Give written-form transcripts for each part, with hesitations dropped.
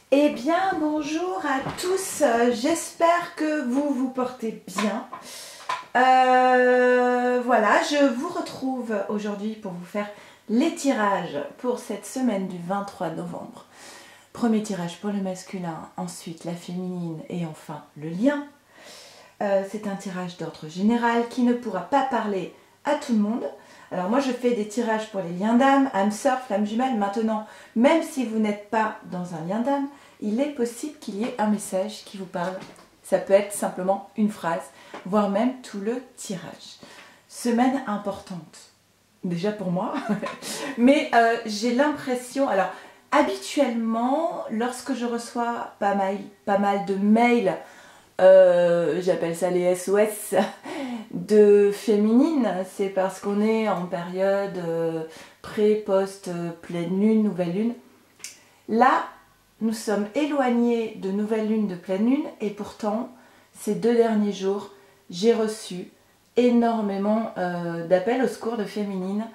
Eh bien, bonjour à tous, j'espère que vous vous portez bien. Voilà, je vous retrouve aujourd'hui pour vous faire les tirages pour cette semaine du 23 novembre. Premier tirage pour le masculin, ensuite la féminine et enfin le lien. C'est un tirage d'ordre général qui ne pourra pas parler à tout le monde. Alors moi je fais des tirages pour les liens d'âme, âme sœur, flamme jumelle. Maintenant, même si vous n'êtes pas dans un lien d'âme, il est possible qu'il y ait un message qui vous parle. Ça peut être simplement une phrase, voire même tout le tirage. Semaine importante, déjà pour moi, mais j'ai l'impression, alors habituellement, lorsque je reçois pas mal de mails, j'appelle ça les SOS de féminine, c'est parce qu'on est en période pré, post, pleine lune, nouvelle lune. Là, nous sommes éloignés de nouvelle lune, de pleine lune, et pourtant, ces 2 derniers jours, j'ai reçu énormément d'appels au secours de féminine,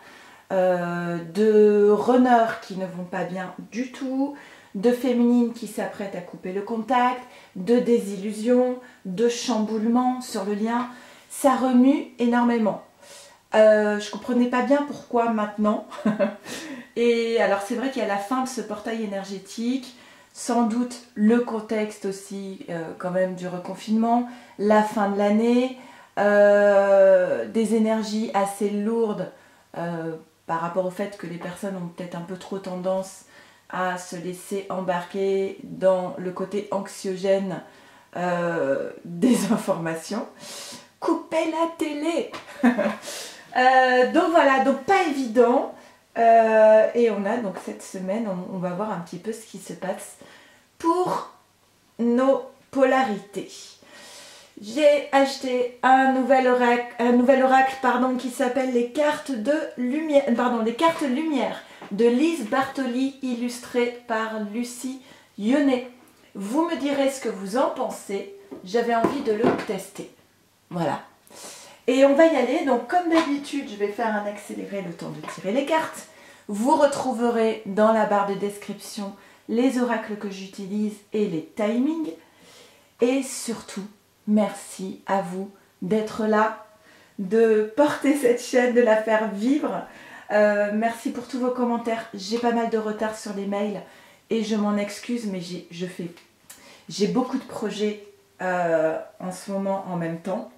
de runners qui ne vont pas bien du tout, de féminines qui s'apprêtent à couper le contact, de désillusions, de chamboulements sur le lien. Ça remue énormément. Je ne comprenais pas bien pourquoi maintenant. Et alors c'est vrai qu'il y a la fin de ce portail énergétique, sans doute le contexte aussi quand même du reconfinement, la fin de l'année, des énergies assez lourdes par rapport au fait que les personnes ont peut-être un peu trop tendance à se laisser embarquer dans le côté anxiogène des informations. Coupez la télé. Donc voilà, donc pas évident. Et on a donc cette semaine, on va voir un petit peu ce qui se passe pour nos polarités. J'ai acheté un nouvel oracle qui s'appelle les cartes de lumière, les cartes lumière de Lise Bartoli, illustrées par Lucie Yonnet. Vous me direz ce que vous en pensez. J'avais envie de le tester. Voilà. Et on va y aller. Donc comme d'habitude, je vais faire un accéléré le temps de tirer les cartes. Vous retrouverez dans la barre de description les oracles que j'utilise et les timings. Et surtout, merci à vous d'être là, de porter cette chaîne, de la faire vivre. Merci pour tous vos commentaires. J'ai pas mal de retard sur les mails et je m'en excuse, mais j'ai beaucoup de projets en ce moment en même temps.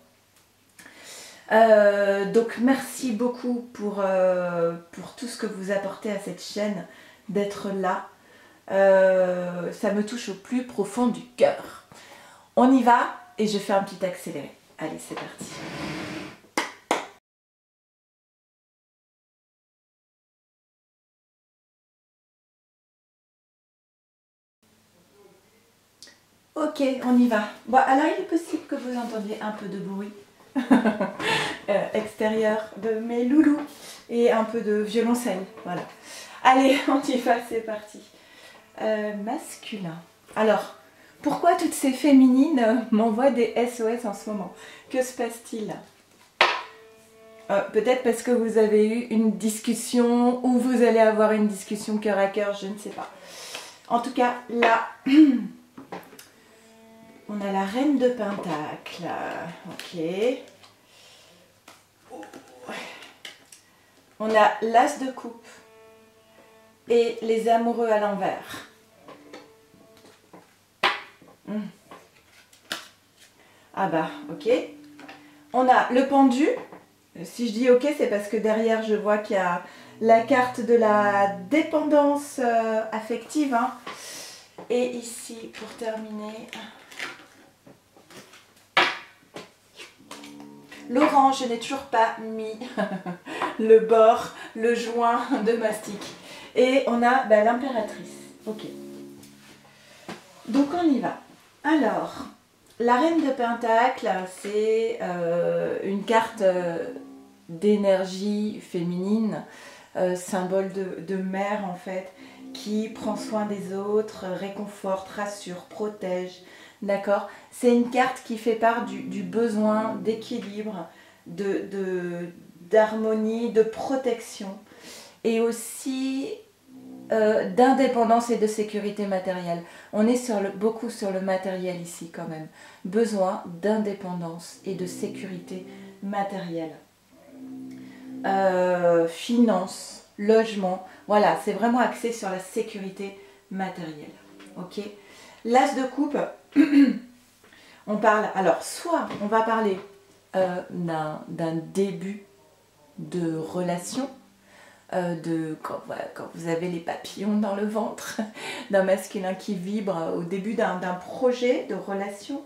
Donc merci beaucoup pour tout ce que vous apportez à cette chaîne, d'être là. Ça me touche au plus profond du cœur. On y va et je fais un petit accéléré. Allez, c'est parti. Ok, on y va. Bon, alors il est possible que vous entendiez un peu de bruit extérieur de mes loulous et un peu de violoncelle. Voilà. Allez, on y va, c'est parti. Masculin. Alors, pourquoi toutes ces féminines m'envoient des SOS en ce moment? Que se passe-t-il? Peut-être parce que vous avez eu une discussion ou vous allez avoir une discussion cœur à cœur, je ne sais pas. En tout cas, là, on a la reine de Pentacle. Ok. On a l'as de coupe et les amoureux à l'envers. Ah bah, ok. On a le pendu. Si je dis ok, c'est parce que derrière, je vois qu'il y a la carte de la dépendance affective. Hein. Et ici, pour terminer, l'orange, je n'ai toujours pas mis le bord, le joint de mastic. Et on a l'impératrice. Ok. Donc on y va. Alors, la reine de Pentacle, c'est une carte d'énergie féminine, symbole de mère en fait, qui prend soin des autres, réconforte, rassure, protège. D'accord? C'est une carte qui fait part du besoin d'équilibre, d'harmonie, de protection. Et aussi d'indépendance et de sécurité matérielle. On est beaucoup sur le matériel ici quand même. Besoin d'indépendance et de sécurité matérielle. Finances, logement, voilà, c'est vraiment axé sur la sécurité matérielle. Ok. L'as de coupe, on parle, alors soit on va parler d'un début de relation, quand vous avez les papillons dans le ventre, d'un masculin qui vibre au début d'un projet de relation,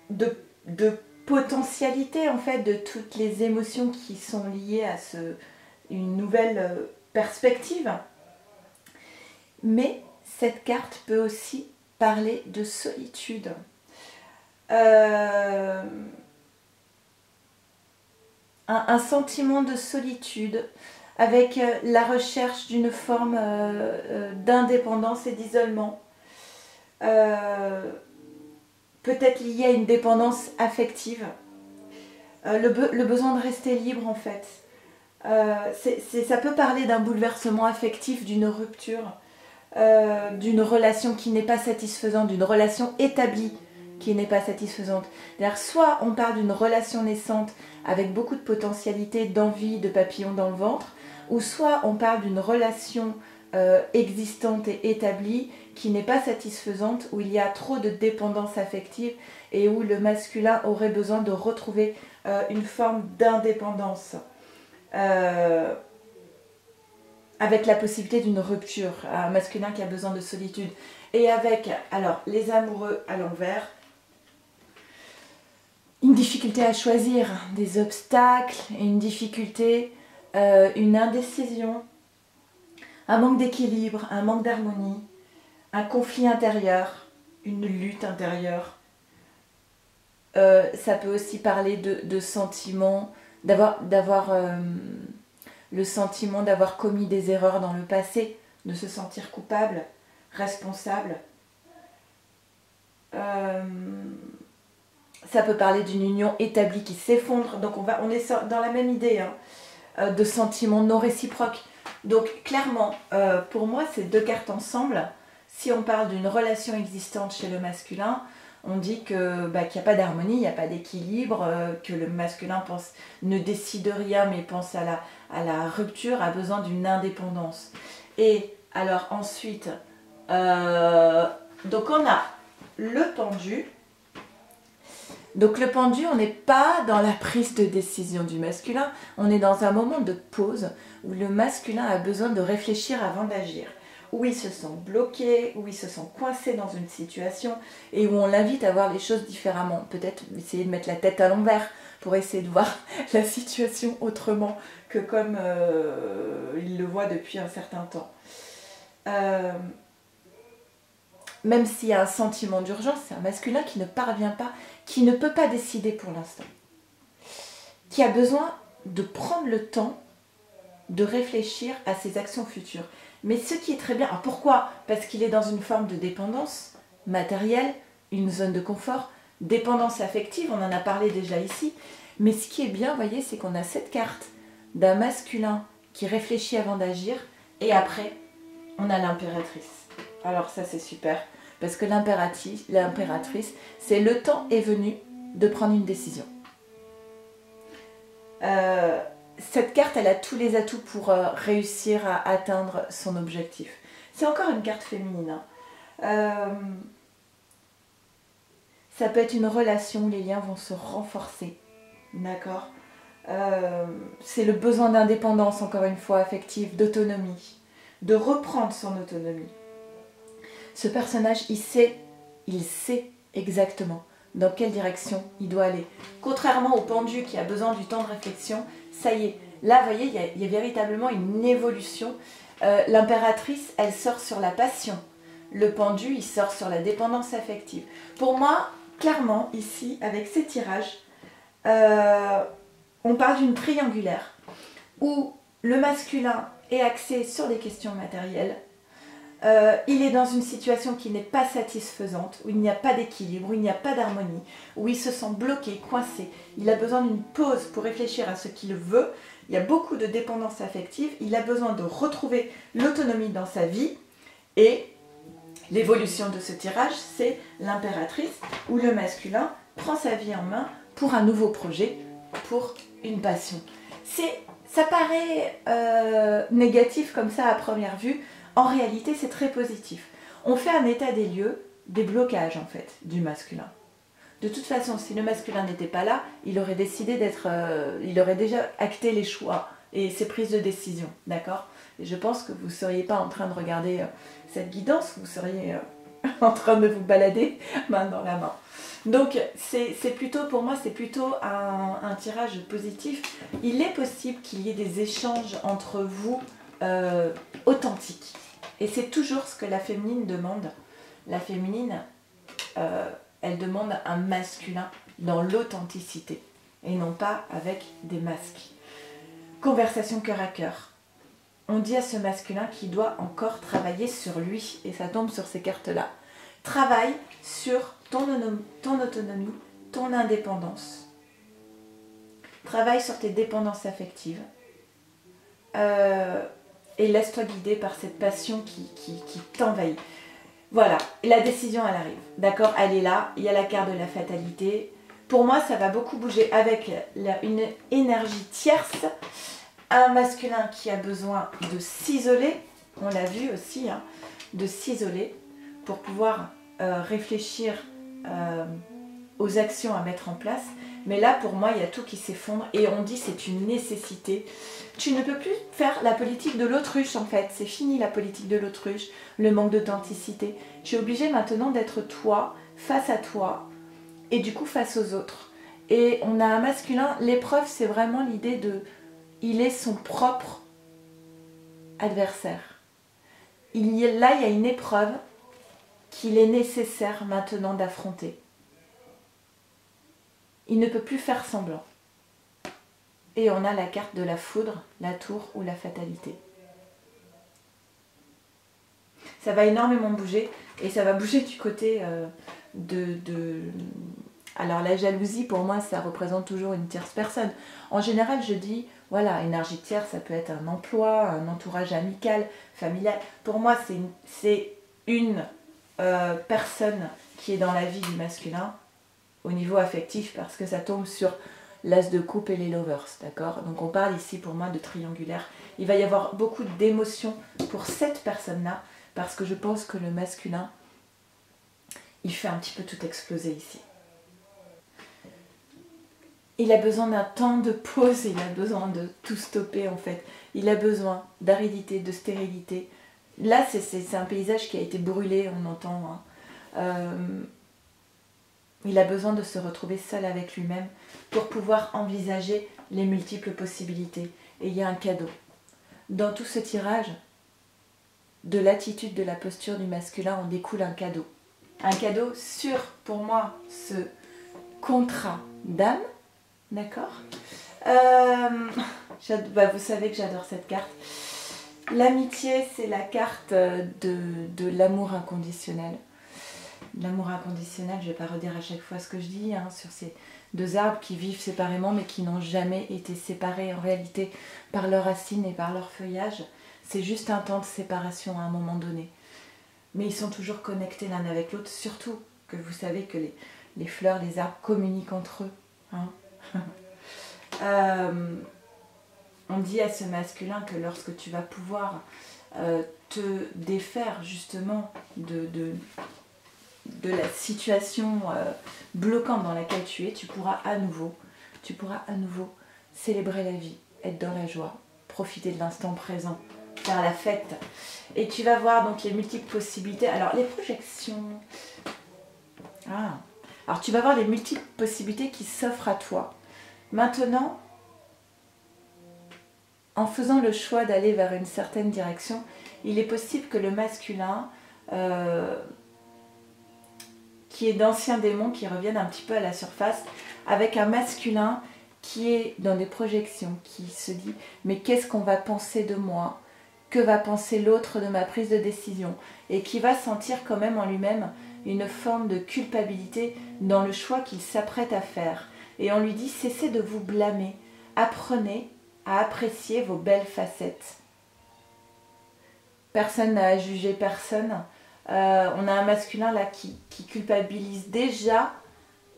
de potentialité en fait, de toutes les émotions qui sont liées à une nouvelle perspective. Mais cette carte peut aussi parler de solitude. Un sentiment de solitude avec la recherche d'une forme d'indépendance et d'isolement. Peut-être lié à une dépendance affective. Le besoin de rester libre en fait. Ça peut parler d'un bouleversement affectif, d'une rupture, d'une relation qui n'est pas satisfaisante, d'une relation établie qui n'est pas satisfaisante. C'est-à-dire, soit on parle d'une relation naissante avec beaucoup de potentialité, d'envie, de papillons dans le ventre, ou soit on parle d'une relation existante et établie qui n'est pas satisfaisante, où il y a trop de dépendance affective et où le masculin aurait besoin de retrouver une forme d'indépendance. Avec la possibilité d'une rupture, un masculin qui a besoin de solitude. Et avec, alors, les amoureux à l'envers, une difficulté à choisir, des obstacles, une difficulté, une indécision, un manque d'équilibre, un manque d'harmonie, un conflit intérieur, une lutte intérieure. Ça peut aussi parler de sentiments, d'avoir le sentiment d'avoir commis des erreurs dans le passé, de se sentir coupable, responsable. Ça peut parler d'une union établie qui s'effondre. Donc on est dans la même idée, hein, de sentiments non réciproques. Donc clairement, pour moi, ces deux cartes ensemble, si on parle d'une relation existante chez le masculin, on dit qu'il n'y a pas d'harmonie, il n'y a pas d'équilibre, que le masculin ne décide rien mais pense à la rupture, a besoin d'une indépendance. Et alors ensuite, donc on a le pendu. Donc le pendu, on n'est pas dans la prise de décision du masculin, on est dans un moment de pause où le masculin a besoin de réfléchir avant d'agir, où il se sent bloqué, où il se sent coincé dans une situation et où on l'invite à voir les choses différemment. Peut-être essayer de mettre la tête à l'envers pour essayer de voir la situation autrement que comme il le voit depuis un certain temps. Même s'il y a un sentiment d'urgence, c'est un masculin qui ne parvient pas, qui ne peut pas décider pour l'instant, qui a besoin de prendre le temps de réfléchir à ses actions futures. Mais ce qui est très bien, alors pourquoi ? Parce qu'il est dans une forme de dépendance matérielle, une zone de confort, dépendance affective, on en a parlé déjà ici. Mais ce qui est bien, vous voyez, c'est qu'on a cette carte d'un masculin qui réfléchit avant d'agir, et après, on a l'impératrice. Alors ça, c'est super, parce que l'impératrice, c'est le temps est venu de prendre une décision. Cette carte, elle a tous les atouts pour réussir à atteindre son objectif. C'est encore une carte féminine. Ça peut être une relation où les liens vont se renforcer. D'accord ? C'est le besoin d'indépendance, encore une fois, affective, d'autonomie, de reprendre son autonomie. Ce personnage, il sait exactement dans quelle direction il doit aller. Contrairement au pendu qui a besoin du temps de réflexion, ça y est, là, vous voyez, il y a véritablement une évolution. L'impératrice, elle sort sur la passion. Le pendu, il sort sur la dépendance affective. Pour moi, clairement, ici, avec ces tirages, on parle d'une triangulaire où le masculin est axé sur les questions matérielles. Il est dans une situation qui n'est pas satisfaisante, où il n'y a pas d'équilibre, où il n'y a pas d'harmonie, où il se sent bloqué, coincé. Il a besoin d'une pause pour réfléchir à ce qu'il veut, il y a beaucoup de dépendance affective, il a besoin de retrouver l'autonomie dans sa vie et l'évolution de ce tirage, c'est l'impératrice où le masculin prend sa vie en main pour un nouveau projet, pour une passion. Ça paraît négatif comme ça à première vue, en réalité c'est très positif. On fait un état des lieux, des blocages en fait du masculin. De toute façon, si le masculin n'était pas là, il aurait décidé d'être, il aurait déjà acté les choix et ses prises de décision, d'accord? Et je pense que vous ne seriez pas en train de regarder cette guidance, vous seriez en train de vous balader main dans la main. Donc, c'est plutôt, pour moi, c'est plutôt un tirage positif. Il est possible qu'il y ait des échanges entre vous authentiques. Et c'est toujours ce que la féminine demande. La féminine, elle demande un masculin dans l'authenticité et non pas avec des masques. Conversation cœur à cœur. On dit à ce masculin qu'il doit encore travailler sur lui et ça tombe sur ces cartes-là. Travaille sur ton autonomie, ton indépendance. Travaille sur tes dépendances affectives et laisse-toi guider par cette passion qui t'envahit. Voilà, la décision elle arrive, d'accord, elle est là, il y a la carte de la fatalité. Pour moi ça va beaucoup bouger avec une énergie tierce, un masculin qui a besoin de s'isoler, on l'a vu aussi, hein, de s'isoler pour pouvoir réfléchir aux actions à mettre en place. Mais là pour moi il y a tout qui s'effondre et on dit c'est une nécessité. Tu ne peux plus faire la politique de l'autruche en fait, c'est fini la politique de l'autruche, le manque d'authenticité. Tu es obligé maintenant d'être toi, face à toi et du coup face aux autres. Et on a un masculin, l'épreuve c'est vraiment l'idée de, il est son propre adversaire. Là il y a une épreuve qu'il est nécessaire maintenant d'affronter. Il ne peut plus faire semblant. Et on a la carte de la foudre, la tour ou la fatalité. Ça va énormément bouger et ça va bouger du côté Alors la jalousie pour moi ça représente toujours une tierce personne. En général je dis, voilà, énergie tierce ça peut être un emploi, un entourage amical, familial. Pour moi c'est une personne qui est dans la vie du masculin au niveau affectif parce que ça tombe sur l'as de coupe et les lovers, d'accord? Donc on parle ici pour moi de triangulaire. Il va y avoir beaucoup d'émotions pour cette personne-là parce que je pense que le masculin, il fait un petit peu tout exploser ici. Il a besoin d'un temps de pause, il a besoin de tout stopper en fait. Il a besoin d'aridité, de stérilité. Là, c'est un paysage qui a été brûlé, on entend. Hein. Il a besoin de se retrouver seul avec lui-même pour pouvoir envisager les multiples possibilités. Et il y a un cadeau. Dans tout ce tirage, de l'attitude, de la posture du masculin, on découle un cadeau. Un cadeau sur, pour moi, ce contrat d'âme. D'accord vous savez que j'adore cette carte. L'amitié, c'est la carte de l'amour inconditionnel. L'amour inconditionnel, je ne vais pas redire à chaque fois ce que je dis, hein, sur ces deux arbres qui vivent séparément mais qui n'ont jamais été séparés en réalité par leurs racines et par leur feuillage. C'est juste un temps de séparation à un moment donné. Mais ils sont toujours connectés l'un avec l'autre, surtout que vous savez que les fleurs, les arbres communiquent entre eux. Hein. On dit à ce masculin que lorsque tu vas pouvoir te défaire justement de la situation bloquante dans laquelle tu es, tu pourras à nouveau célébrer la vie, être dans la joie, profiter de l'instant présent, faire la fête. Et tu vas voir donc les multiples possibilités. Alors les projections... Alors tu vas voir les multiples possibilités qui s'offrent à toi. Maintenant, en faisant le choix d'aller vers une certaine direction, il est possible que le masculin... qui est d'anciens démons qui reviennent un petit peu à la surface, avec un masculin qui est dans des projections, qui se dit « mais qu'est-ce qu'on va penser de moi ? Que va penser l'autre de ma prise de décision ?» et qui va sentir quand même en lui-même une forme de culpabilité dans le choix qu'il s'apprête à faire. Et on lui dit « cessez de vous blâmer, apprenez à apprécier vos belles facettes. Personne n'a à juger personne. On a un masculin là qui culpabilise déjà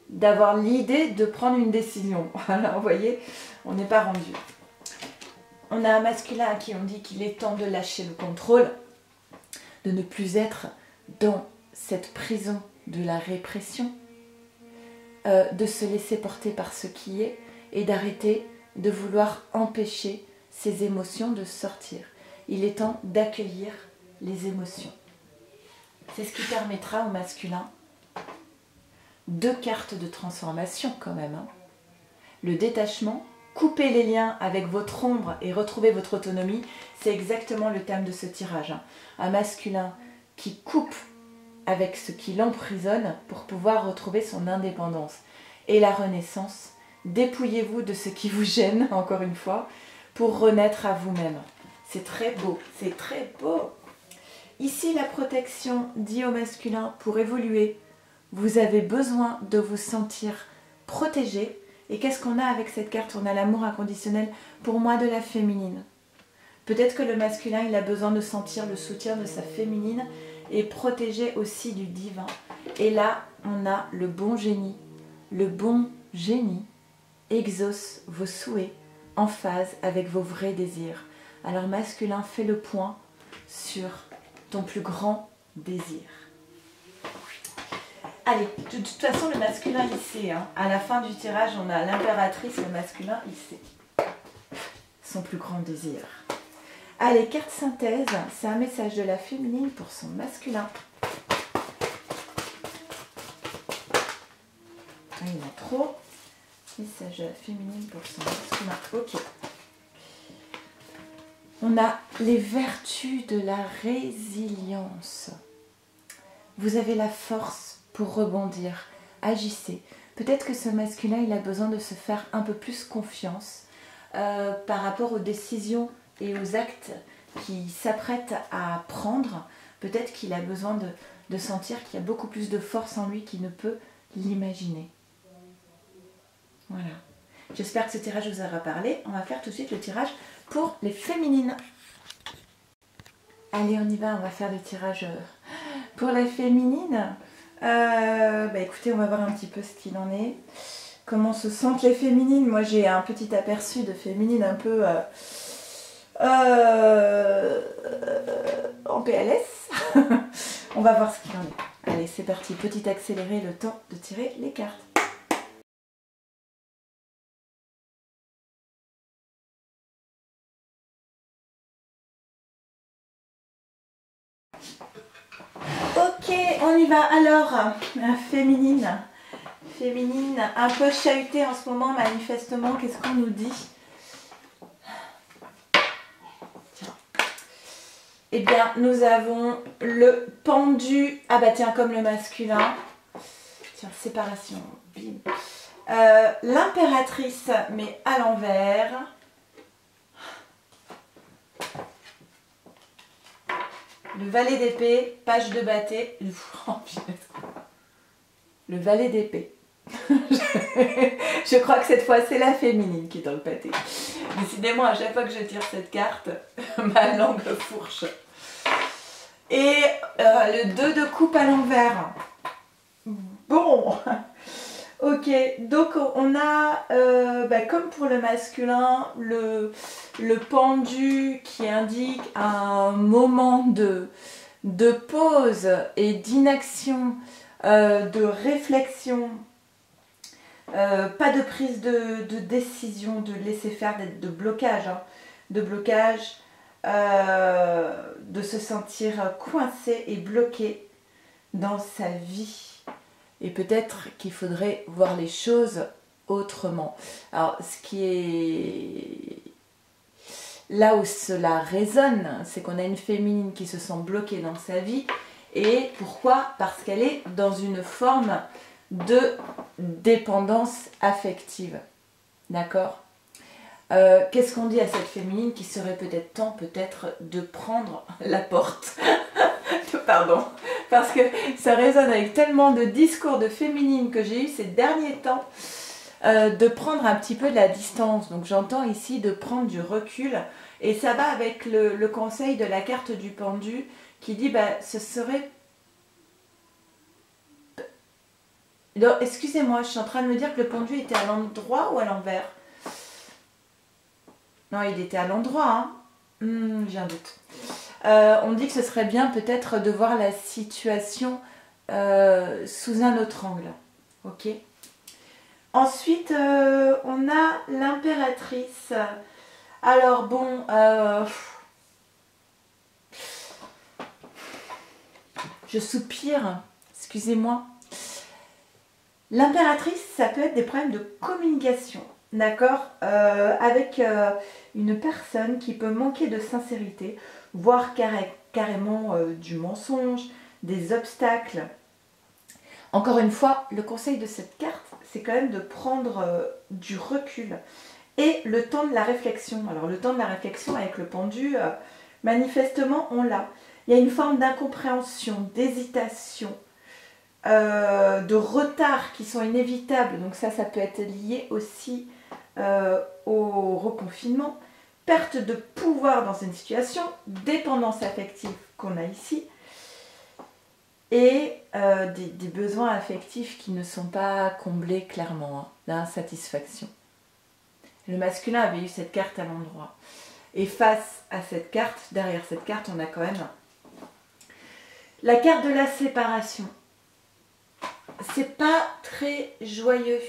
d'avoir l'idée de prendre une décision. Voilà, vous voyez, on n'est pas rendu. On a un masculin à qui on dit qu'il est temps de lâcher le contrôle, de ne plus être dans cette prison de la répression, de se laisser porter par ce qui est et d'arrêter de vouloir empêcher ses émotions de sortir. Il est temps d'accueillir les émotions. C'est ce qui permettra au masculin 2 cartes de transformation quand même. Hein. Le détachement, couper les liens avec votre ombre et retrouver votre autonomie, c'est exactement le thème de ce tirage. Hein. Un masculin qui coupe avec ce qui l'emprisonne pour pouvoir retrouver son indépendance. Et la renaissance, dépouillez-vous de ce qui vous gêne, encore une fois, pour renaître à vous-même. C'est très beau, c'est très beau. Ici, la protection dit au masculin, pour évoluer, vous avez besoin de vous sentir protégé. Et qu'est-ce qu'on a avec cette carte? On a l'amour inconditionnel, pour moi, de la féminine. Peut-être que le masculin, il a besoin de sentir le soutien de sa féminine et protégé aussi du divin. Et là, on a le bon génie. Le bon génie exauce vos souhaits en phase avec vos vrais désirs. Alors masculin, fais le point sur ton plus grand désir. Allez, de toute façon, le masculin, il sait. Hein. À la fin du tirage, on a l'impératrice, le masculin, il sait. Son plus grand désir. Allez, carte synthèse, c'est un message de la féminine pour son masculin. Il y en a trop. Message de la féminine pour son masculin. Ok. On a les vertus de la résilience. Vous avez la force pour rebondir. Agissez. Peut-être que ce masculin, il a besoin de se faire un peu plus confiance par rapport aux décisions et aux actes qu'il s'apprête à prendre. Peut-être qu'il a besoin de sentir qu'il y a beaucoup plus de force en lui qu'il ne peut l'imaginer. Voilà. J'espère que ce tirage vous aura parlé. On va faire tout de suite le tirage pour les féminines. Allez, on y va. On va faire le tirage pour la féminine. Écoutez, on va voir un petit peu ce qu'il en est. Comment se sentent les féminines? Moi, j'ai un petit aperçu de féminines un peu en PLS. On va voir ce qu'il en est. Allez, c'est parti. Petit accéléré, le temps de tirer les cartes. Ok, on y va. Alors, féminine. Féminine, un peu chahutée en ce moment, manifestement. Qu'est-ce qu'on nous dit? Tiens. Eh bien, nous avons le pendu. Ah bah tiens, comme le masculin. Tiens, séparation. Bim. L'impératrice, mais à l'envers. Le valet d'épée, page de bâté. Le valet d'épée. Je crois que cette fois, c'est la féminine qui est dans le pâté. Décidément, à chaque fois que je tire cette carte, ma langue fourche. Et le 2 de coupe à l'envers. Bon. Ok, donc on a, comme pour le masculin, le pendu qui indique un moment de pause et d'inaction, de réflexion, pas de prise de décision, de laisser faire, de blocage, hein, de blocage, de se sentir coincé et bloqué dans sa vie. Et peut-être qu'il faudrait voir les choses autrement. Alors, ce qui est... Là où cela résonne, c'est qu'on a une féminine qui se sent bloquée dans sa vie. Et pourquoi? Parce qu'elle est dans une forme de dépendance affective. D'accord? Qu'est-ce qu'on dit à cette féminine qui serait peut-être temps, peut-être, de prendre la porte? Pardon, parce que ça résonne avec tellement de discours de féminine que j'ai eu ces derniers temps. de prendre un petit peu de la distance. Donc j'entends ici de prendre du recul. Et ça va avec le conseil de la carte du pendu qui dit bah, ce serait... Excusez-moi, je suis en train de me dire que le pendu était à l'endroit ou à l'envers? Non, il était à l'endroit, hein. J'ai un doute. On dit que ce serait bien peut-être de voir la situation sous un autre angle. Ok. Ensuite, on a l'impératrice. Alors bon, je soupire, excusez-moi. L'impératrice, ça peut être des problèmes de communication, d'accord, avec une personne qui peut manquer de sincérité, voire carrément du mensonge, des obstacles. Encore une fois, le conseil de cette carte, c'est quand même de prendre du recul et le temps de la réflexion. Alors le temps de la réflexion avec le pendu, manifestement on l'a. Il y a une forme d'incompréhension, d'hésitation, de retard qui sont inévitables. Donc ça peut être lié aussi au reconfinement. Perte de pouvoir dans une situation, dépendance affective qu'on a ici, et des besoins affectifs qui ne sont pas comblés clairement, hein, d'insatisfaction. Le masculin avait eu cette carte à l'endroit. Et face à cette carte, derrière cette carte, on a quand même la carte de la séparation. C'est pas très joyeux.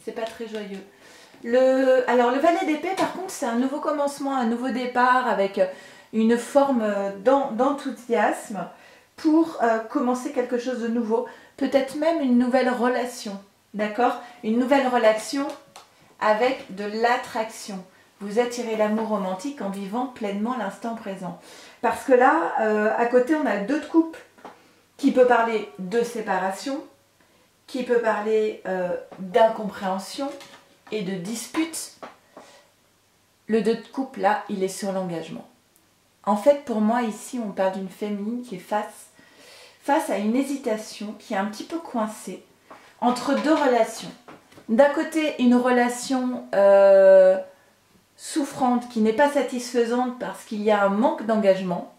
C'est pas très joyeux. Alors le valet d'épée, par contre, c'est un nouveau commencement, un nouveau départ avec une forme d'enthousiasme pour commencer quelque chose de nouveau. Peut-être même une nouvelle relation. D'accord? Une nouvelle relation avec de l'attraction. Vous attirez l'amour romantique en vivant pleinement l'instant présent. Parce que là, à côté, on a 2 de coupe qui peut parler de séparation, qui peut parler d'incompréhension et de dispute. Le 2 de coupe, là, il est sur l'engagement. En fait, pour moi, ici, on parle d'une féminine qui est face à une hésitation, qui est un petit peu coincée entre 2 relations. D'un côté, une relation souffrante qui n'est pas satisfaisante parce qu'il y a un manque d'engagement.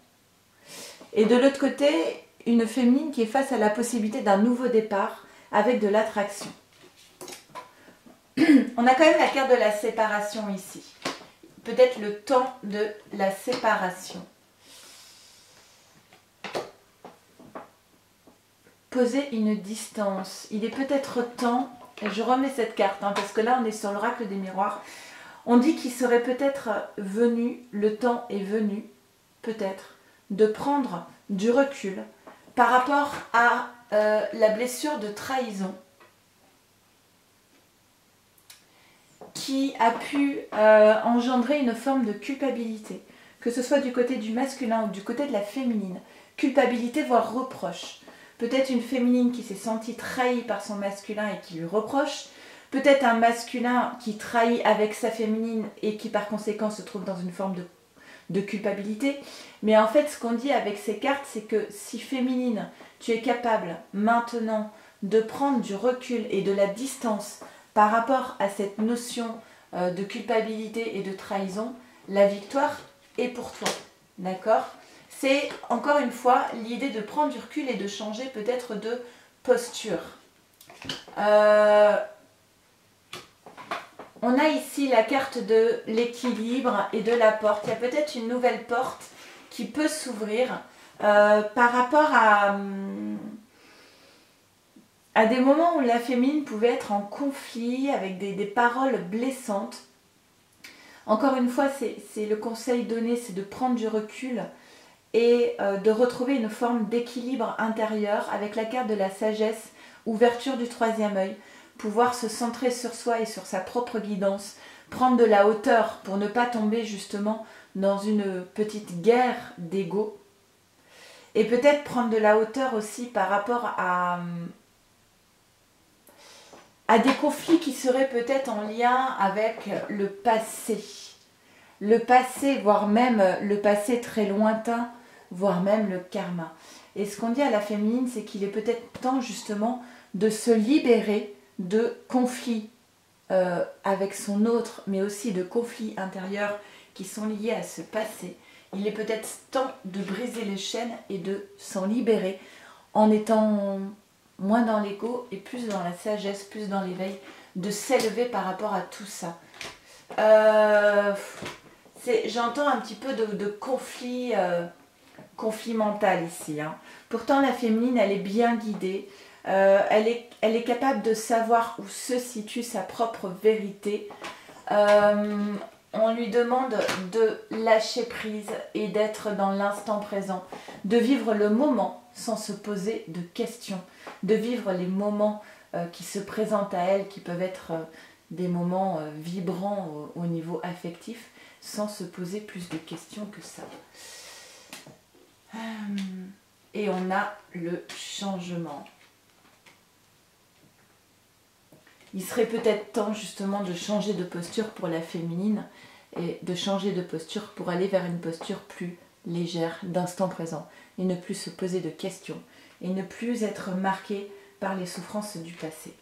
Et de l'autre côté, une féminine qui est face à la possibilité d'un nouveau départ avec de l'attraction. On a quand même la carte de la séparation ici. Peut-être le temps de la séparation. Poser une distance. Il est peut-être temps, et je remets cette carte, hein, parce que là on est sur l'oracle des miroirs. On dit qu'il serait peut-être venu, le temps est venu, peut-être, de prendre du recul par rapport à la blessure de trahison qui a pu engendrer une forme de culpabilité, que ce soit du côté du masculin ou du côté de la féminine. Culpabilité, voire reproche. Peut-être une féminine qui s'est sentie trahie par son masculin et qui lui reproche. Peut-être un masculin qui trahit avec sa féminine et qui par conséquent se trouve dans une forme de culpabilité. Mais en fait, ce qu'on dit avec ces cartes, c'est que si féminine, tu es capable maintenant de prendre du recul et de la distance par rapport à cette notion de culpabilité et de trahison, la victoire est pour toi. D'accord ? C'est encore une fois l'idée de prendre du recul et de changer peut-être de posture. On a ici la carte de l'équilibre et de la porte. Il y a peut-être une nouvelle porte qui peut s'ouvrir par rapport à des moments où la féminine pouvait être en conflit avec des paroles blessantes. Encore une fois, c'est le conseil donné, c'est de prendre du recul et de retrouver une forme d'équilibre intérieur avec la carte de la sagesse, ouverture du 3e œil, pouvoir se centrer sur soi et sur sa propre guidance, prendre de la hauteur pour ne pas tomber justement dans une petite guerre d'ego, et peut-être prendre de la hauteur aussi par rapport à des conflits qui seraient peut-être en lien avec le passé. Le passé, voire même le passé très lointain, voire même le karma. Et ce qu'on dit à la féminine, c'est qu'il est peut-être temps justement de se libérer de conflits avec son autre, mais aussi de conflits intérieurs qui sont liés à ce passé, il est peut-être temps de briser les chaînes et de s'en libérer en étant moins dans l'ego et plus dans la sagesse, plus dans l'éveil, de s'élever par rapport à tout ça. J'entends un petit peu de conflit, conflit mental ici. Hein. Pourtant, la féminine, elle est bien guidée. Elle est capable de savoir où se situe sa propre vérité. On lui demande de lâcher prise et d'être dans l'instant présent, de vivre le moment sans se poser de questions, de vivre les moments qui se présentent à elle, qui peuvent être des moments vibrants au niveau affectif, sans se poser plus de questions que ça. Et on a le changement. Il serait peut-être temps justement de changer de posture pour la féminine et de changer de posture pour aller vers une posture plus légère, d'instant présent, et ne plus se poser de questions, et ne plus être marqué par les souffrances du passé.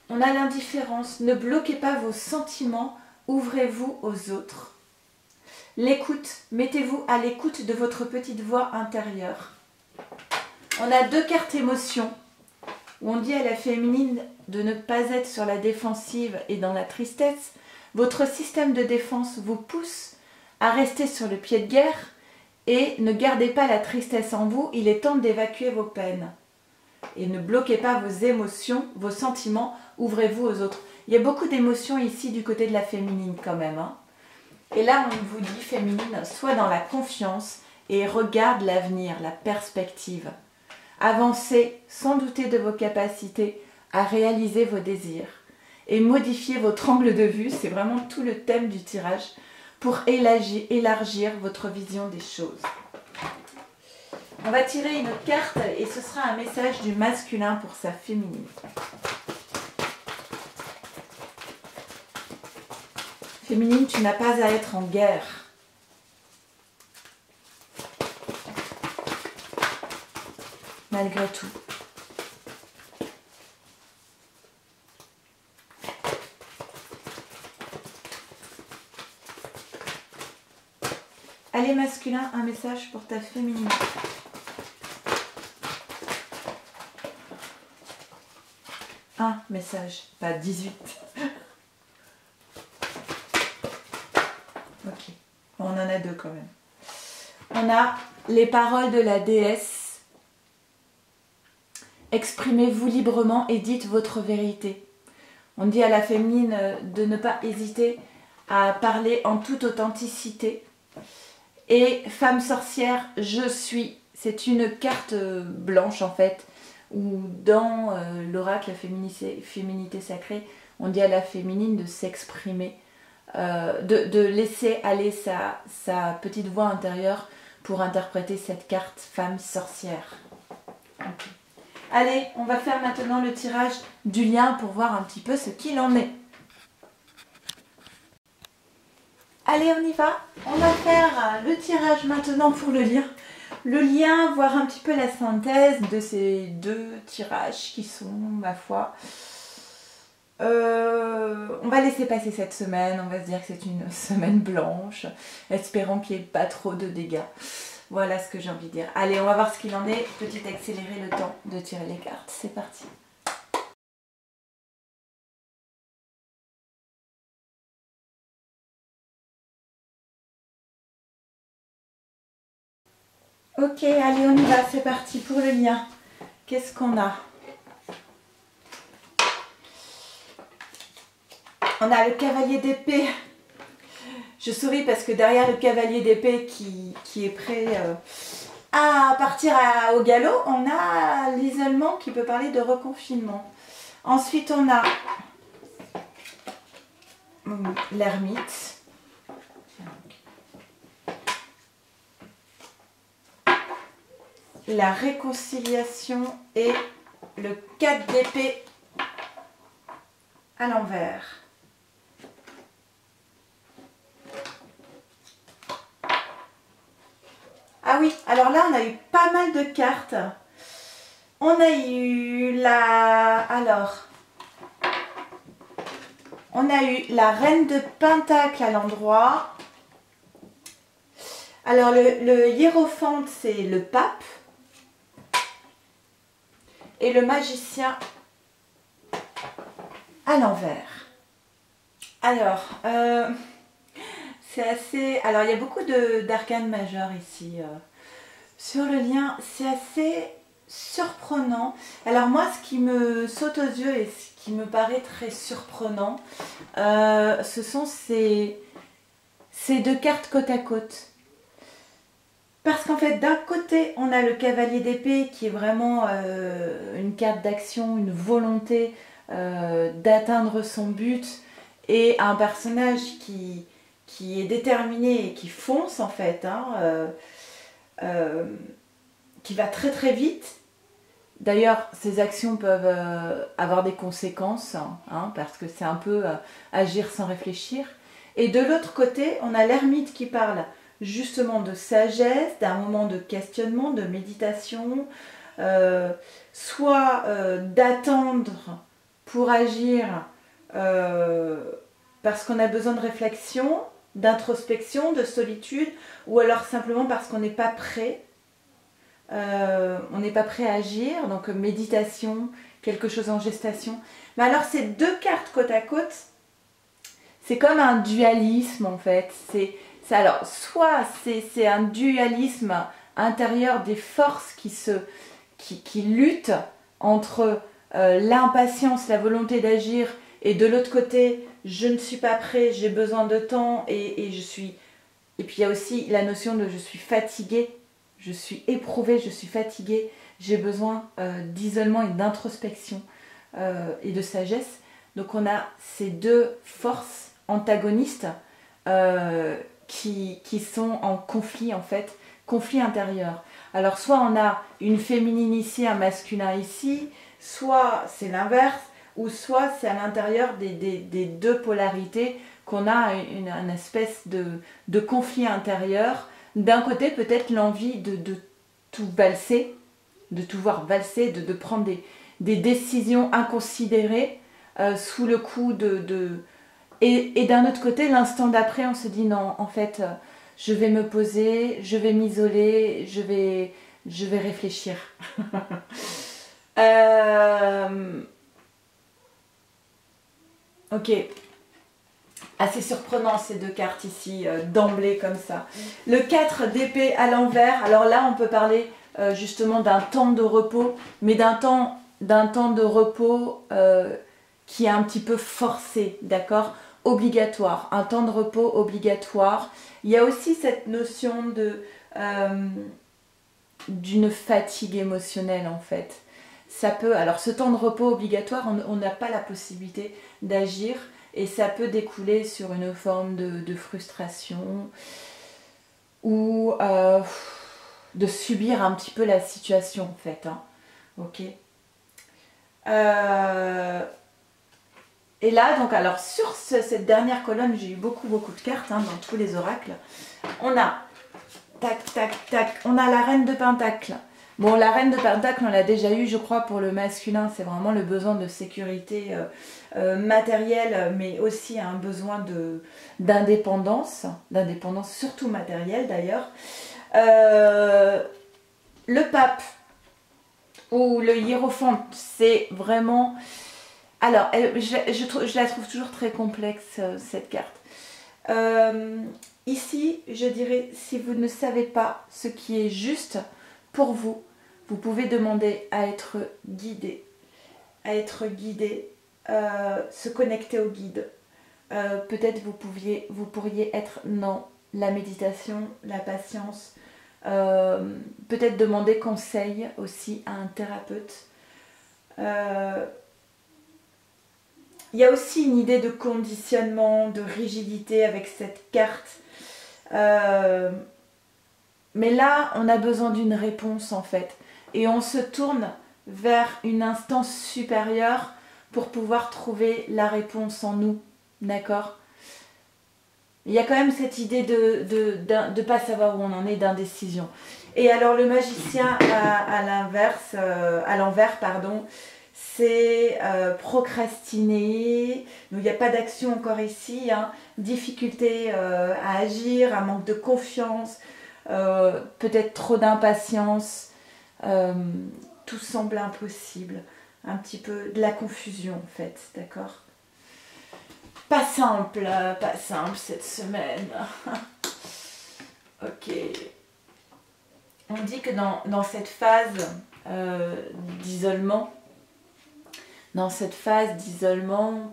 On a l'indifférence, ne bloquez pas vos sentiments, ouvrez-vous aux autres. L'écoute, mettez-vous à l'écoute de votre petite voix intérieure. On a 2 cartes émotions, où on dit à la féminine de ne pas être sur la défensive et dans la tristesse. Votre système de défense vous pousse à rester sur le pied de guerre et ne gardez pas la tristesse en vous, il est temps d'évacuer vos peines. Et ne bloquez pas vos émotions, vos sentiments, ouvrez-vous aux autres. Il y a beaucoup d'émotions ici du côté de la féminine quand même. Hein. Et là, on vous dit, féminine, sois dans la confiance et regarde l'avenir, la perspective. Avancez sans douter de vos capacités à réaliser vos désirs et modifiez votre angle de vue, c'est vraiment tout le thème du tirage, pour élargir votre vision des choses. On va tirer une carte et ce sera un message du masculin pour sa féminine. Féminine, tu n'as pas à être en guerre. Malgré tout. Allez masculin, un message pour ta féminine. Un message, pas 18. Ok, on en a 2 quand même. On a les paroles de la déesse. Exprimez-vous librement et dites votre vérité. On dit à la féminine de ne pas hésiter à parler en toute authenticité. Et femme sorcière, je suis. C'est une carte blanche en fait, où dans l'oracle, la féminité sacrée, on dit à la féminine de s'exprimer, de laisser aller sa petite voix intérieure pour interpréter cette carte femme sorcière. Okay. Allez, on va faire maintenant le tirage du lien pour voir un petit peu ce qu'il en est. Allez, on y va. On va faire le tirage maintenant pour le lien. Le lien, voir un petit peu la synthèse de ces 2 tirages qui sont, ma foi... on va laisser passer cette semaine. On va se dire que c'est une semaine blanche. Espérons qu'il n'y ait pas trop de dégâts. Voilà ce que j'ai envie de dire. Allez, on va voir ce qu'il en est. Petit accélérer le temps de tirer les cartes. C'est parti. Ok, allez, on y va, c'est parti pour le lien. Qu'est-ce qu'on a? On a le cavalier d'épée. Je souris parce que derrière le cavalier d'épée qui est prêt à partir au galop, on a l'isolement qui peut parler de reconfinement. Ensuite, on a l'ermite. La réconciliation et le 4 d'épée à l'envers. Ah oui, alors là on a eu pas mal de cartes. On a eu la... Alors, On a eu la reine de Pentacle à l'endroit. Alors, le hiérophante, c'est le pape. Et le magicien à l'envers. Alors, c'est assez... Alors, il y a beaucoup d'arcanes majeures ici. Sur le lien, c'est assez surprenant. Alors moi, ce qui me saute aux yeux et ce qui me paraît très surprenant, ce sont ces deux cartes côte à côte. Parce qu'en fait, d'un côté, on a le cavalier d'épée qui est vraiment une carte d'action, une volonté d'atteindre son but, et un personnage qui est déterminé et qui fonce en fait, hein, qui va très très vite. D'ailleurs, ces actions peuvent avoir des conséquences, hein, parce que c'est un peu agir sans réfléchir. Et de l'autre côté, on a l'ermite qui parle justement de sagesse, d'un moment de questionnement, de méditation, soit d'attendre pour agir parce qu'on a besoin de réflexion, d'introspection, de solitude, ou alors simplement parce qu'on n'est pas prêt. On n'est pas prêt à agir, donc méditation, quelque chose en gestation. Mais alors ces deux cartes côte à côte, c'est comme un dualisme en fait. Alors, soit c'est un dualisme intérieur des forces qui luttent entre l'impatience, la volonté d'agir, et de l'autre côté, je ne suis pas prêt, j'ai besoin de temps, et je suis... Et puis il y a aussi la notion de je suis fatiguée, je suis éprouvée, je suis fatiguée, j'ai besoin d'isolement et d'introspection et de sagesse. Donc on a ces deux forces antagonistes qui sont en conflit en fait, conflit intérieur. Alors soit on a une féminine ici, un masculin ici, soit c'est l'inverse, ou soit c'est à l'intérieur des deux polarités qu'on a une espèce de conflit intérieur. D'un côté peut-être l'envie de tout valser, de tout voir valser, de prendre des décisions inconsidérées sous le coup Et d'un autre côté, l'instant d'après, on se dit non, en fait, je vais me poser, je vais m'isoler, je vais réfléchir. Ok. Assez surprenant ces deux cartes ici, d'emblée comme ça. Le 4 d'épée à l'envers, alors là on peut parler justement d'un temps de repos, mais d'un temps de repos qui est un petit peu forcé, d'accord ? Obligatoire, un temps de repos obligatoire. Il y a aussi cette notion d'une fatigue émotionnelle en fait. Ça peut, alors ce temps de repos obligatoire, on n'a pas la possibilité d'agir, et ça peut découler sur une forme de frustration ou de subir un petit peu la situation en fait, hein. Ok. Et là, donc, alors sur cette dernière colonne, j'ai eu beaucoup de cartes, hein, dans tous les oracles. On a, tac, tac, tac, on a la reine de Pentacle. Bon, la reine de Pentacle, on l'a déjà eu, je crois, pour le masculin. C'est vraiment le besoin de sécurité matérielle, mais aussi un besoin d'indépendance surtout matérielle d'ailleurs. Le pape ou le hiérophante, c'est vraiment... Alors, je la trouve toujours très complexe, cette carte. Ici, je dirais, si vous ne savez pas ce qui est juste pour vous, vous pouvez demander à être guidé. Se connecter au guide. Peut-être vous pourriez être dans la méditation, la patience. Peut-être demander conseil aussi à un thérapeute. Il y a aussi une idée de conditionnement, de rigidité avec cette carte. Mais là, on a besoin d'une réponse en fait. Et on se tourne vers une instance supérieure pour pouvoir trouver la réponse en nous. D'accord ? Il y a quand même cette idée de pas savoir où on en est, d'indécision. Et alors le magicien à l'envers, c'est procrastiner, donc il n'y a pas d'action encore ici, hein. Difficulté à agir, un manque de confiance, peut-être trop d'impatience, tout semble impossible, un petit peu de la confusion en fait, d'accord? Pas simple cette semaine. Ok. On dit que dans cette phase d'isolement,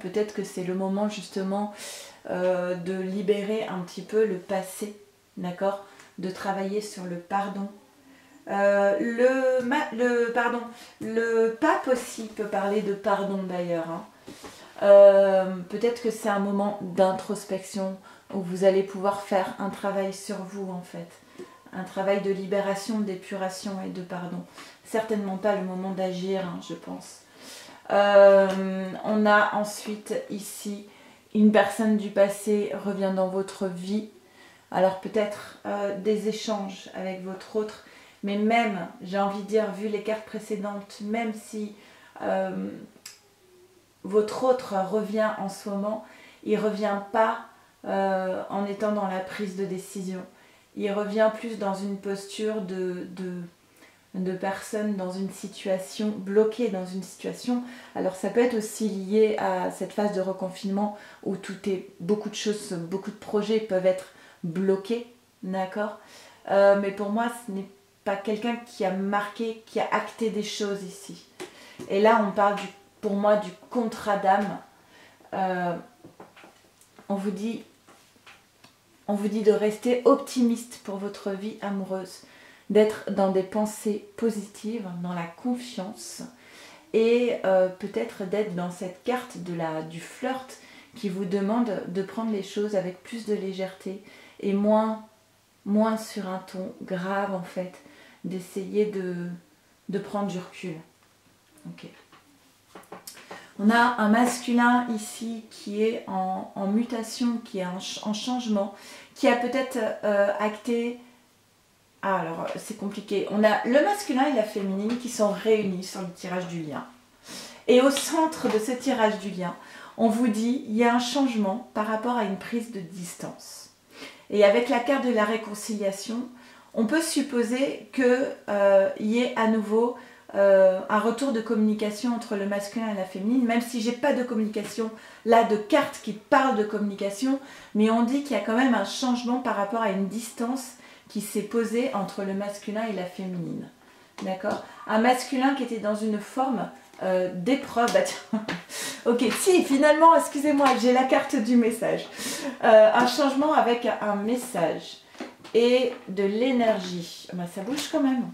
peut-être que c'est le moment justement de libérer un petit peu le passé, d'accord? De travailler sur le pardon. Le pape aussi peut parler de pardon d'ailleurs, hein. Peut-être que c'est un moment d'introspection où vous allez pouvoir faire un travail sur vous en fait. Un travail de libération, d'épuration et de pardon. Certainement pas le moment d'agir, hein, je pense. On a ensuite ici une personne du passé revient dans votre vie. Alors peut-être des échanges avec votre autre, mais même, j'ai envie de dire, vu les cartes précédentes, même si votre autre revient en ce moment, il ne revient pas en étant dans la prise de décision. Il revient plus dans une posture de personne dans une situation, bloquée dans une situation. Alors ça peut être aussi lié à cette phase de reconfinement où beaucoup de choses, beaucoup de projets peuvent être bloqués, d'accord? Mais pour moi, ce n'est pas quelqu'un qui a marqué, qui a acté des choses ici. Et là, on parle pour moi du contrat d'âme. On vous dit de rester optimiste pour votre vie amoureuse, d'être dans des pensées positives, dans la confiance et peut-être d'être dans cette carte du flirt qui vous demande de prendre les choses avec plus de légèreté et moins sur un ton grave en fait, d'essayer de prendre du recul. Ok. On a un masculin ici qui est en mutation, qui est en changement, qui a peut-être acté... Ah, alors c'est compliqué. On a le masculin et la féminine qui sont réunis sur le tirage du lien. Et au centre de ce tirage du lien, on vous dit il y a un changement par rapport à une prise de distance. Et avec la carte de la réconciliation, on peut supposer qu'il y ait à nouveau un retour de communication entre le masculin et la féminine, même si j'ai pas de communication là de cartes qui parlent de communication, mais on dit qu'il y a quand même un changement par rapport à une distance qui s'est posée entre le masculin et la féminine. D'accord? Un masculin qui était dans une forme d'épreuve. Bah, ok, si, finalement, excusez-moi, j'ai la carte du message. Un changement avec un message et de l'énergie. Bah, ça bouge quand même.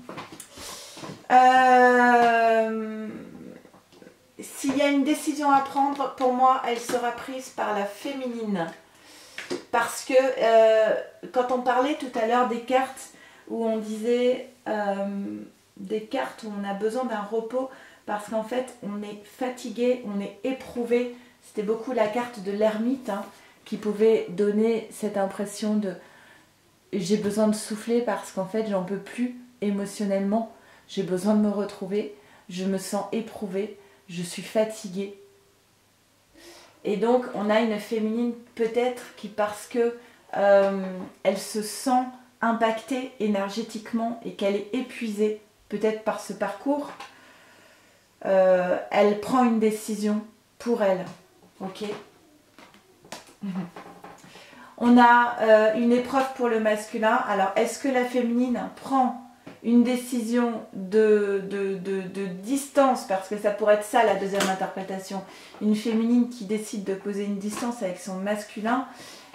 S'il y a une décision à prendre, pour moi, elle sera prise par la féminine. Parce que quand on parlait tout à l'heure des cartes où on disait des cartes où on a besoin d'un repos parce qu'en fait on est fatigué, on est éprouvé. C'était beaucoup la carte de l'ermite hein, qui pouvait donner cette impression de j'ai besoin de souffler parce qu'en fait j'en peux plus émotionnellement. J'ai besoin de me retrouver, je me sens éprouvée, je suis fatiguée. Et donc on a une féminine peut-être qui parce que elle se sent impactée énergétiquement et qu'elle est épuisée peut-être par ce parcours, elle prend une décision pour elle. Ok. On a une épreuve pour le masculin. Alors est-ce que la féminine prend une décision de distance, parce que ça pourrait être ça la deuxième interprétation, une féminine qui décide de poser une distance avec son masculin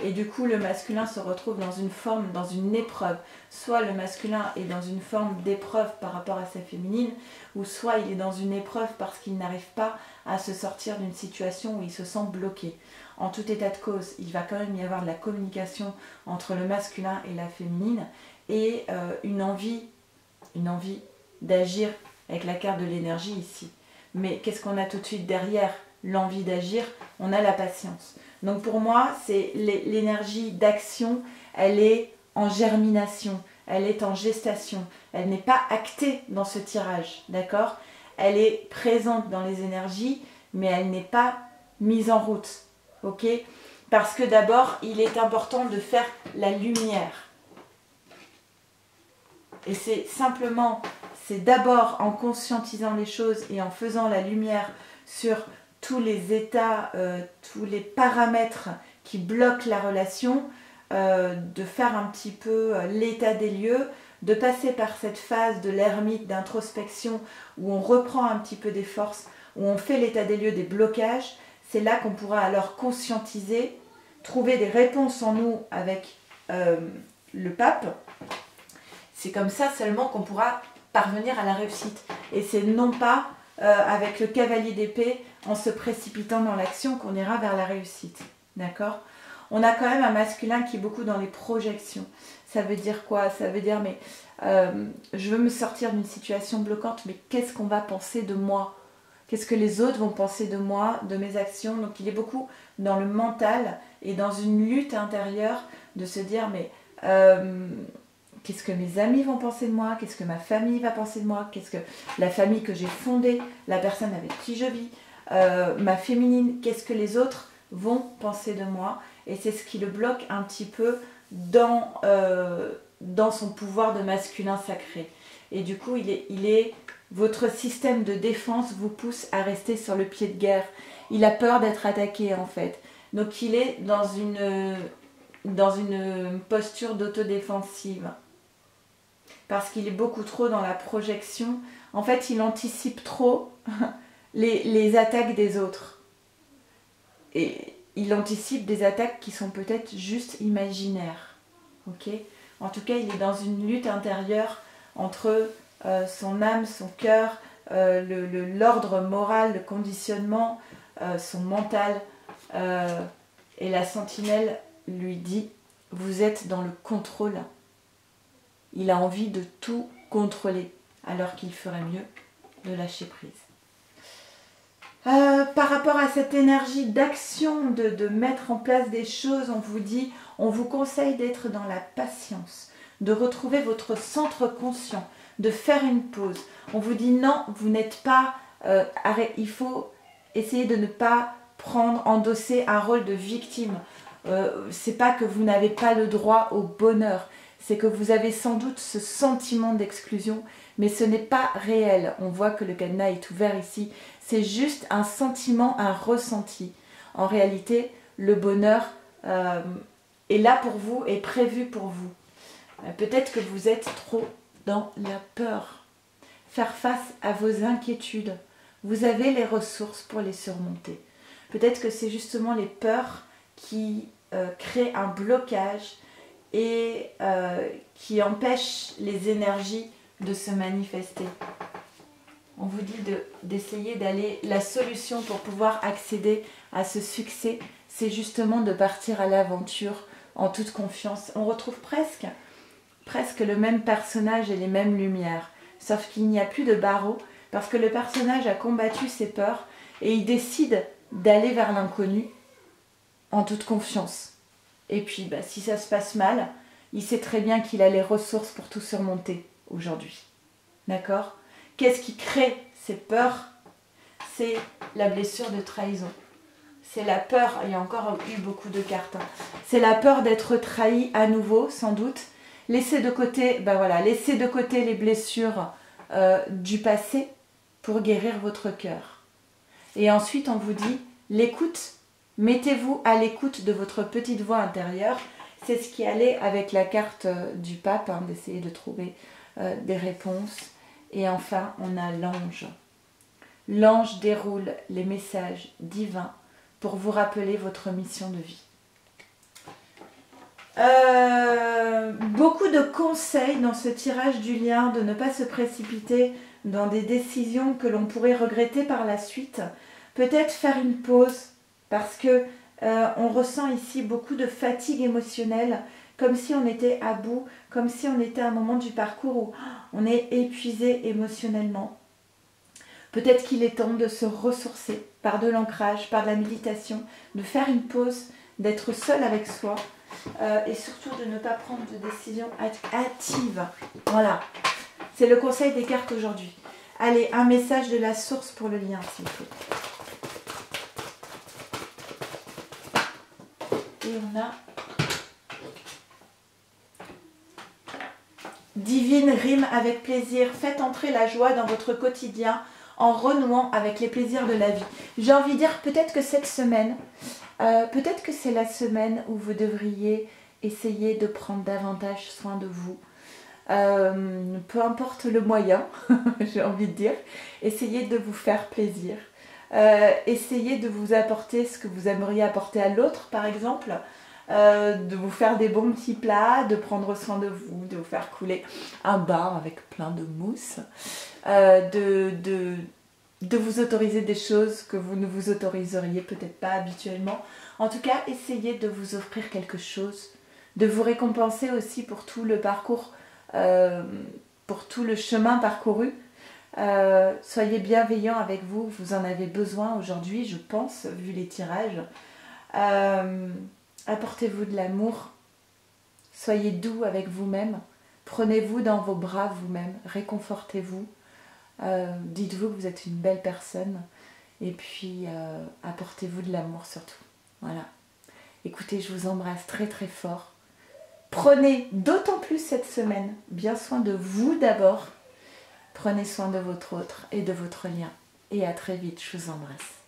et du coup le masculin se retrouve dans une forme, dans une épreuve, soit le masculin est dans une forme d'épreuve par rapport à sa féminine ou soit il est dans une épreuve parce qu'il n'arrive pas à se sortir d'une situation où il se sent bloqué. En tout état de cause, il va quand même y avoir de la communication entre le masculin et la féminine et une envie d'agir avec la carte de l'énergie ici. Mais qu'est-ce qu'on a tout de suite derrière l'envie d'agir? On a la patience. Donc pour moi, c'est l'énergie d'action, elle est en germination, elle est en gestation. Elle n'est pas actée dans ce tirage, d'accord? elle est présente dans les énergies, mais elle n'est pas mise en route. Ok? Parce que d'abord, il est important de faire la lumière. Et c'est simplement, c'est d'abord en conscientisant les choses et en faisant la lumière sur tous les états, tous les paramètres qui bloquent la relation, de faire un petit peu l'état des lieux, de passer par cette phase de l'ermite, d'introspection, où on reprend un petit peu des forces, où on fait l'état des lieux des blocages. C'est là qu'on pourra alors conscientiser, trouver des réponses en nous avec le pape. C'est comme ça seulement qu'on pourra parvenir à la réussite. Et c'est non pas avec le cavalier d'épée, en se précipitant dans l'action, qu'on ira vers la réussite. D'accord? On a quand même un masculin qui est beaucoup dans les projections. Ça veut dire quoi? Ça veut dire, mais je veux me sortir d'une situation bloquante, mais qu'est-ce qu'on va penser de moi? Qu'est-ce que les autres vont penser de moi, de mes actions? Donc il est beaucoup dans le mental et dans une lutte intérieure de se dire, mais qu'est-ce que mes amis vont penser de moi? Qu'est-ce que ma famille va penser de moi? Qu'est-ce que la famille que j'ai fondée, la personne avec qui je vis, ma féminine, qu'est-ce que les autres vont penser de moi? Et c'est ce qui le bloque un petit peu dans son pouvoir de masculin sacré. Et du coup, votre système de défense vous pousse à rester sur le pied de guerre. Il a peur d'être attaqué en fait. Donc il est dans une posture d'autodéfensive. Parce qu'il est beaucoup trop dans la projection. En fait, il anticipe trop les attaques des autres. Et il anticipe des attaques qui sont peut-être juste imaginaires. Ok? En tout cas, il est dans une lutte intérieure entre son âme, son cœur, l'ordre moral, le conditionnement, son mental. Et la sentinelle lui dit, vous êtes dans le contrôle. Il a envie de tout contrôler, alors qu'il ferait mieux de lâcher prise. Par rapport à cette énergie d'action, de mettre en place des choses, on vous conseille d'être dans la patience, de retrouver votre centre conscient, de faire une pause. On vous dit non, vous n'êtes pas... il faut essayer de ne pas endosser un rôle de victime. C'est pas que vous n'avez pas le droit au bonheur, c'est que vous avez sans doute ce sentiment d'exclusion, mais ce n'est pas réel. On voit que le cadenas est ouvert ici. C'est juste un sentiment, un ressenti. En réalité, le bonheur est là pour vous, est prévu pour vous. Peut-être que vous êtes trop dans la peur. Faire face à vos inquiétudes. Vous avez les ressources pour les surmonter. Peut-être que c'est justement les peurs qui créent un blocage et qui empêchent les énergies de se manifester. On vous dit d'essayer d'aller... La solution pour pouvoir accéder à ce succès, c'est justement de partir à l'aventure en toute confiance. On retrouve presque le même personnage et les mêmes lumières, sauf qu'il n'y a plus de barreaux, parce que le personnage a combattu ses peurs et il décide d'aller vers l'inconnu en toute confiance. Et puis, si ça se passe mal, il sait très bien qu'il a les ressources pour tout surmonter aujourd'hui. D'accord? Qu'est-ce qui crée ces peurs? C'est la blessure de trahison. C'est la peur, il y a encore eu beaucoup de cartes, hein. C'est la peur d'être trahi à nouveau, sans doute. Laissez de côté, laissez de côté les blessures du passé pour guérir votre cœur. Et ensuite, on vous dit, l'écoute, mettez-vous à l'écoute de votre petite voix intérieure. C'est ce qui allait avec la carte du pape, hein, d'essayer de trouver des réponses. Et enfin, on a l'ange. L'ange déroule les messages divins pour vous rappeler votre mission de vie. Beaucoup de conseils dans ce tirage du lien, de ne pas se précipiter dans des décisions que l'on pourrait regretter par la suite. Peut-être faire une pause parce que on ressent ici beaucoup de fatigue émotionnelle, comme si on était à bout, comme si on était à un moment du parcours où on est épuisé émotionnellement. Peut-être qu'il est temps de se ressourcer par de l'ancrage, par de la méditation, de faire une pause, d'être seul avec soi et surtout de ne pas prendre de décisions hâtives. Voilà, c'est le conseil des cartes aujourd'hui. Allez, un message de la source pour le lien, s'il vous plaît. Et on a divine rime avec plaisir. Faites entrer la joie dans votre quotidien en renouant avec les plaisirs de la vie. J'ai envie de dire, peut-être que cette semaine, peut-être que c'est la semaine où vous devriez essayer de prendre davantage soin de vous. Peu importe le moyen, j'ai envie de dire, essayez de vous faire plaisir. Essayez de vous apporter ce que vous aimeriez apporter à l'autre, par exemple. De vous faire des bons petits plats, de prendre soin de vous faire couler un bain avec plein de mousse, de vous autoriser des choses que vous ne vous autoriseriez peut-être pas habituellement. En tout cas, essayez de vous offrir quelque chose, de vous récompenser aussi pour tout le parcours, pour tout le chemin parcouru. Soyez bienveillants avec vous, vous en avez besoin aujourd'hui, je pense, vu les tirages. Apportez-vous de l'amour, soyez doux avec vous-même, prenez-vous dans vos bras vous-même, réconfortez-vous, dites-vous que vous êtes une belle personne et puis apportez-vous de l'amour surtout. Voilà. Écoutez, je vous embrasse très très fort. Prenez d'autant plus cette semaine bien soin de vous d'abord. Prenez soin de votre autre et de votre lien. Et à très vite, je vous embrasse.